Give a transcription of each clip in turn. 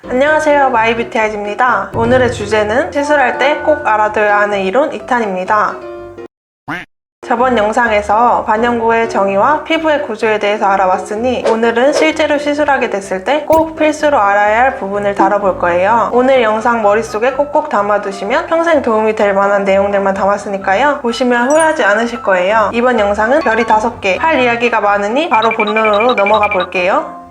안녕하세요, 마이뷰티아이즈입니다. 오늘의 주제는 시술할 때 꼭 알아둬야 하는 이론 2탄입니다. 저번 영상에서 반영구의 정의와 피부의 구조에 대해서 알아봤으니 오늘은 실제로 시술하게 됐을 때 꼭 필수로 알아야 할 부분을 다뤄볼 거예요. 오늘 영상 머릿속에 꼭꼭 담아두시면 평생 도움이 될 만한 내용들만 담았으니까요. 보시면 후회하지 않으실 거예요. 이번 영상은 별이 5개, 할 이야기가 많으니 바로 본론으로 넘어가 볼게요.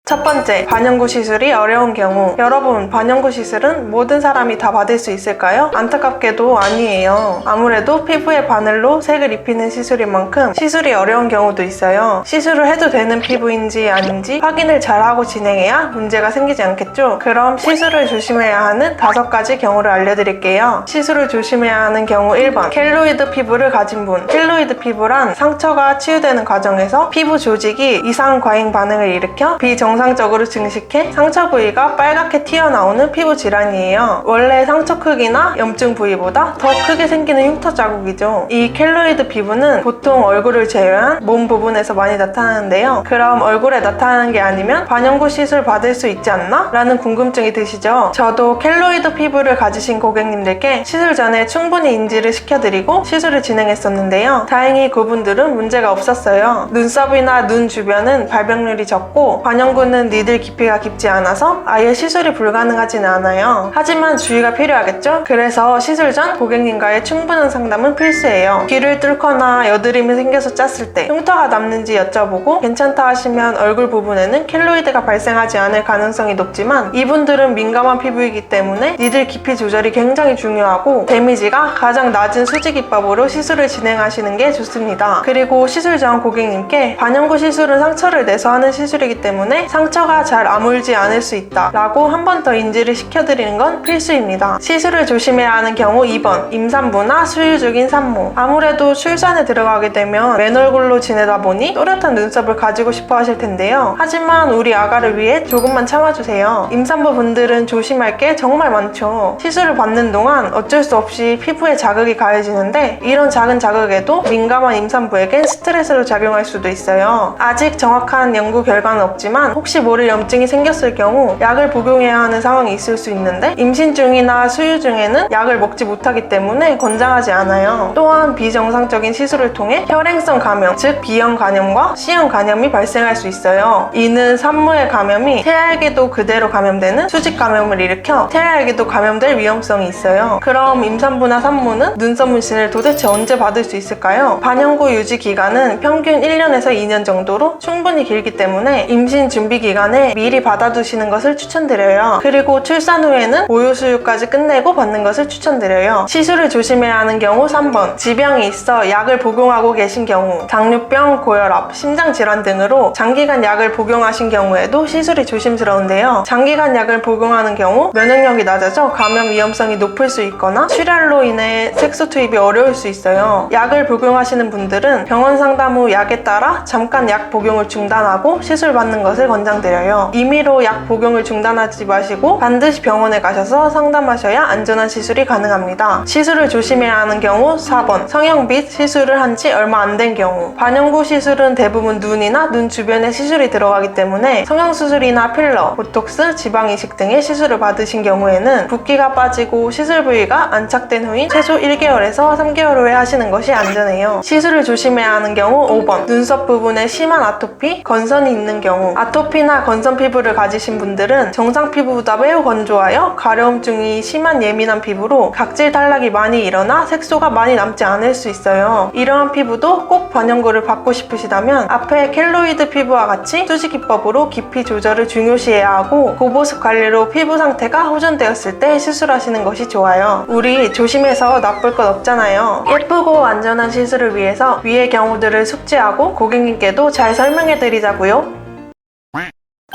첫 번째, 반영구 시술이 어려운 경우. 여러분, 반영구 시술은 모든 사람이 다 받을 수 있을까요? 안타깝게도 아니에요. 아무래도 피부에 바늘로 색을 입히는 시술인 만큼 시술이 어려운 경우도 있어요. 시술을 해도 되는 피부인지 아닌지 확인을 잘하고 진행해야 문제가 생기지 않겠죠? 그럼 시술을 조심해야 하는 5가지 경우를 알려드릴게요. 시술을 조심해야 하는 경우 1번, 켈로이드 피부를 가진 분. 켈로이드 피부란 상처가 치유되는 과정에서 피부 조직이 이상 과잉 반응을 일으켜 정상적으로 증식해 상처 부위가 빨갛게 튀어나오는 피부 질환이에요. 원래 상처 크기나 염증 부위보다 더 크게 생기는 흉터 자국이죠. 이 켈로이드 피부는 보통 얼굴을 제외한 몸 부분에서 많이 나타나는데요. 그럼 얼굴에 나타나는 게 아니면 반영구 시술 받을 수 있지 않나? 라는 궁금증이 드시죠? 저도 켈로이드 피부를 가지신 고객님들께 시술 전에 충분히 인지를 시켜드리고 시술을 진행했었는데요. 다행히 그분들은 문제가 없었어요. 눈썹이나 눈 주변은 발병률이 적고 반영구 는 니들 깊이가 깊지 않아서 아예 시술이 불가능하지는 않아요. 하지만 주의가 필요하겠죠? 그래서 시술 전 고객님과의 충분한 상담은 필수예요. 귀를 뚫거나 여드름이 생겨서 짰을 때 흉터가 남는지 여쭤보고 괜찮다 하시면 얼굴 부분에는 켈로이드가 발생하지 않을 가능성이 높지만 이분들은 민감한 피부이기 때문에 니들 깊이 조절이 굉장히 중요하고 데미지가 가장 낮은 수지기법으로 시술을 진행하시는 게 좋습니다. 그리고 시술 전 고객님께 반영구 시술은 상처를 내서 하는 시술이기 때문에 상처가 잘 아물지 않을 수 있다 라고 한 번 더 인지를 시켜드리는 건 필수입니다. 시술을 조심해야 하는 경우 2번, 임산부나 수유 중인 산모. 아무래도 출산에 들어가게 되면 맨 얼굴로 지내다 보니 또렷한 눈썹을 가지고 싶어 하실 텐데요. 하지만 우리 아가를 위해 조금만 참아주세요. 임산부 분들은 조심할 게 정말 많죠. 시술을 받는 동안 어쩔 수 없이 피부에 자극이 가해지는데 이런 작은 자극에도 민감한 임산부에겐 스트레스로 작용할 수도 있어요. 아직 정확한 연구 결과는 없지만 혹시 모를 염증이 생겼을 경우 약을 복용해야 하는 상황이 있을 수 있는데 임신 중이나 수유 중에는 약을 먹지 못하기 때문에 권장하지 않아요. 또한 비정상적인 시술을 통해 혈행성 감염, 즉 B형 감염과 C형 감염이 발생할 수 있어요. 이는 산모의 감염이 태아에게도 그대로 감염되는 수직 감염을 일으켜 태아에게도 감염될 위험성이 있어요. 그럼 임산부나 산모는 눈썹 문신을 도대체 언제 받을 수 있을까요? 반영구 유지 기간은 평균 1년에서 2년 정도로 충분히 길기 때문에 임신 준비 기간에 미리 받아두시는 것을 추천드려요. 그리고 출산 후에는 모유 수유까지 끝내고 받는 것을 추천드려요. 시술을 조심해야 하는 경우 3번, 지병이 있어 약을 복용하고 계신 경우. 당뇨병, 고혈압, 심장질환 등으로 장기간 약을 복용하신 경우에도 시술이 조심스러운데요. 장기간 약을 복용하는 경우 면역력이 낮아져 감염 위험성이 높을 수 있거나 출혈로 인해 색소 투입이 어려울 수 있어요. 약을 복용하시는 분들은 병원 상담 후 약에 따라 잠깐 약 복용을 중단하고 시술 받는 것을 권장드려요. 임의로 약 복용을 중단하지 마시고 반드시 병원에 가셔서 상담하셔야 안전한 시술이 가능합니다. 시술을 조심해야 하는 경우 4번, 성형빛 시술을 한 지 얼마 안 된 경우. 반영구 시술은 대부분 눈이나 눈 주변에 시술이 들어가기 때문에 성형수술이나 필러, 보톡스, 지방이식 등의 시술을 받으신 경우에는 붓기가 빠지고 시술 부위가 안착된 후인 최소 1개월에서 3개월 후에 하시는 것이 안전해요. 시술을 조심해야 하는 경우 5번, 눈썹 부분에 심한 아토피, 건선이 있는 경우. 아토피나 건선 피부를 가지신 분들은 정상 피부보다 매우 건조하여 가려움증이 심한 예민한 피부로 각질 탈락이 많이 일어나 색소가 많이 남지 않을 수 있어요. 이러한 피부도 꼭 반영구를 받고 싶으시다면 앞에 켈로이드 피부와 같이 수지기법으로 깊이 조절을 중요시해야 하고 고보습 관리로 피부 상태가 호전되었을 때 시술하시는 것이 좋아요. 우리 조심해서 나쁠 것 없잖아요. 예쁘고 안전한 시술을 위해서 위의 경우들을 숙지하고 고객님께도 잘 설명해드리자고요.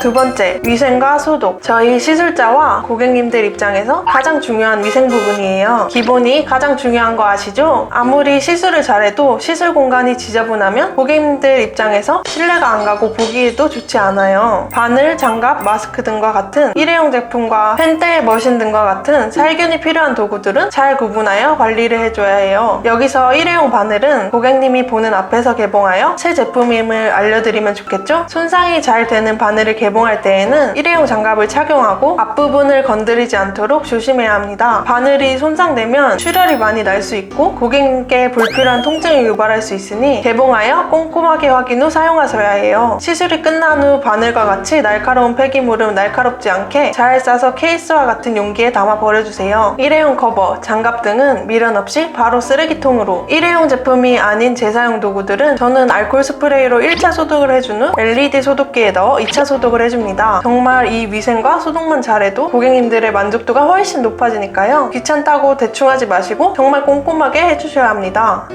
두 번째, 위생과 소독. 저희 시술자와 고객님들 입장에서 가장 중요한 위생 부분이에요. 기본이 가장 중요한 거 아시죠? 아무리 시술을 잘해도 시술 공간이 지저분하면 고객님들 입장에서 신뢰가 안 가고 보기에도 좋지 않아요. 바늘, 장갑, 마스크 등과 같은 일회용 제품과 펜대, 머신 등과 같은 살균이 필요한 도구들은 잘 구분하여 관리를 해줘야 해요. 여기서 일회용 바늘은 고객님이 보는 앞에서 개봉하여 새 제품임을 알려드리면 좋겠죠? 손상이 잘 되는 바늘을 개봉 개봉할 때에는 일회용 장갑을 착용하고 앞부분을 건드리지 않도록 조심해야 합니다. 바늘이 손상되면 출혈이 많이 날 수 있고 고객님께 불필요한 통증을 유발할 수 있으니 개봉하여 꼼꼼하게 확인 후 사용하셔야 해요. 시술이 끝난 후 바늘과 같이 날카로운 폐기물은 날카롭지 않게 잘 싸서 케이스와 같은 용기에 담아 버려주세요. 일회용 커버, 장갑 등은 미련 없이 바로 쓰레기통으로. 일회용 제품이 아닌 재사용 도구들은 저는 알코올 스프레이로 1차 소독을 해준 후 LED 소독기에 넣어 2차 소독을 해줍니다. 정말 이 위생과 소독만 잘해도 고객님들의 만족도가 훨씬 높아지니까요. 귀찮다고 대충 하지 마시고 정말 꼼꼼하게 해주셔야 합니다.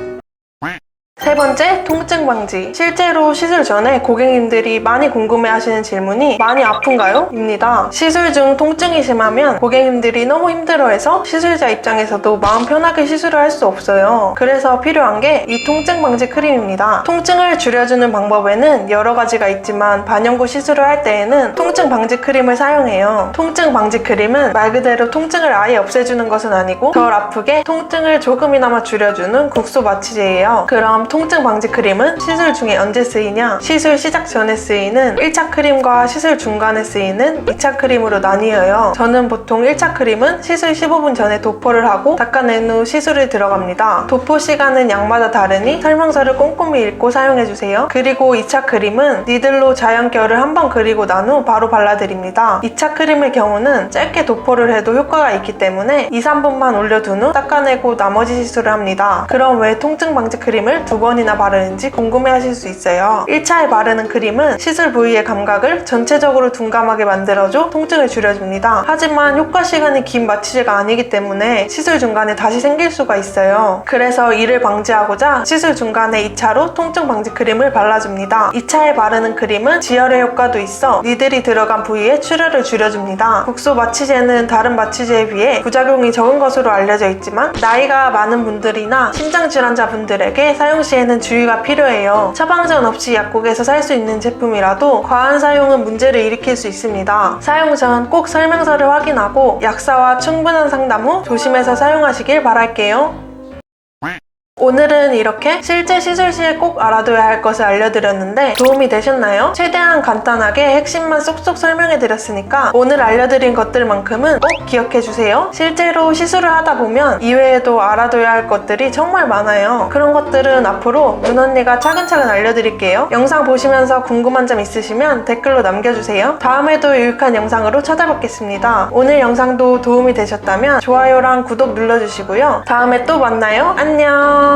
세 번째, 통증 방지. 실제로 시술 전에 고객님들이 많이 궁금해하시는 질문이 많이 아픈가요? 입니다. 시술 중 통증이 심하면 고객님들이 너무 힘들어해서 시술자 입장에서도 마음 편하게 시술을 할 수 없어요. 그래서 필요한 게 이 통증 방지 크림입니다. 통증을 줄여주는 방법에는 여러 가지가 있지만 반영구 시술을 할 때에는 통증 방지 크림을 사용해요. 통증 방지 크림은 말 그대로 통증을 아예 없애주는 것은 아니고 덜 아프게 통증을 조금이나마 줄여주는 국소 마취제예요. 그럼 통증 방지 크림은 시술 중에 언제 쓰이냐? 시술 시작 전에 쓰이는 1차 크림과 시술 중간에 쓰이는 2차 크림으로 나뉘어요. 저는 보통 1차 크림은 시술 15분 전에 도포를 하고 닦아낸 후 시술에 들어갑니다. 도포 시간은 양마다 다르니 설명서를 꼼꼼히 읽고 사용해주세요. 그리고 2차 크림은 니들로 자연결을 한번 그리고 난 후 바로 발라드립니다. 2차 크림의 경우는 짧게 도포를 해도 효과가 있기 때문에 2-3분만 올려둔 후 닦아내고 나머지 시술을 합니다. 그럼 왜 통증 방지 크림을 두 번이나 바르는지 궁금해하실 수 있어요. 1차에 바르는 크림은 시술 부위의 감각을 전체적으로 둔감하게 만들어줘 통증을 줄여줍니다. 하지만 효과 시간이 긴 마취제가 아니기 때문에 시술 중간에 다시 생길 수가 있어요. 그래서 이를 방지하고자 시술 중간에 2차로 통증 방지 크림을 발라줍니다. 2차에 바르는 크림은 지혈의 효과도 있어 니들이 들어간 부위에 출혈을 줄여줍니다. 국소 마취제는 다른 마취제에 비해 부작용이 적은 것으로 알려져 있지만 나이가 많은 분들이나 심장질환자분들에게 사용 시에는 주의가 필요해요. 처방전 없이 약국에서 살 수 있는 제품이라도 과한 사용은 문제를 일으킬 수 있습니다. 사용 전 꼭 설명서를 확인하고 약사와 충분한 상담 후 조심해서 사용하시길 바랄게요. 오늘은 이렇게 실제 시술 시에 꼭 알아둬야 할 것을 알려드렸는데 도움이 되셨나요? 최대한 간단하게 핵심만 쏙쏙 설명해드렸으니까 오늘 알려드린 것들만큼은 꼭 기억해주세요. 실제로 시술을 하다 보면 이외에도 알아둬야 할 것들이 정말 많아요. 그런 것들은 앞으로 문언니가 차근차근 알려드릴게요. 영상 보시면서 궁금한 점 있으시면 댓글로 남겨주세요. 다음에도 유익한 영상으로 찾아뵙겠습니다. 오늘 영상도 도움이 되셨다면 좋아요랑 구독 눌러주시고요. 다음에 또 만나요. 안녕.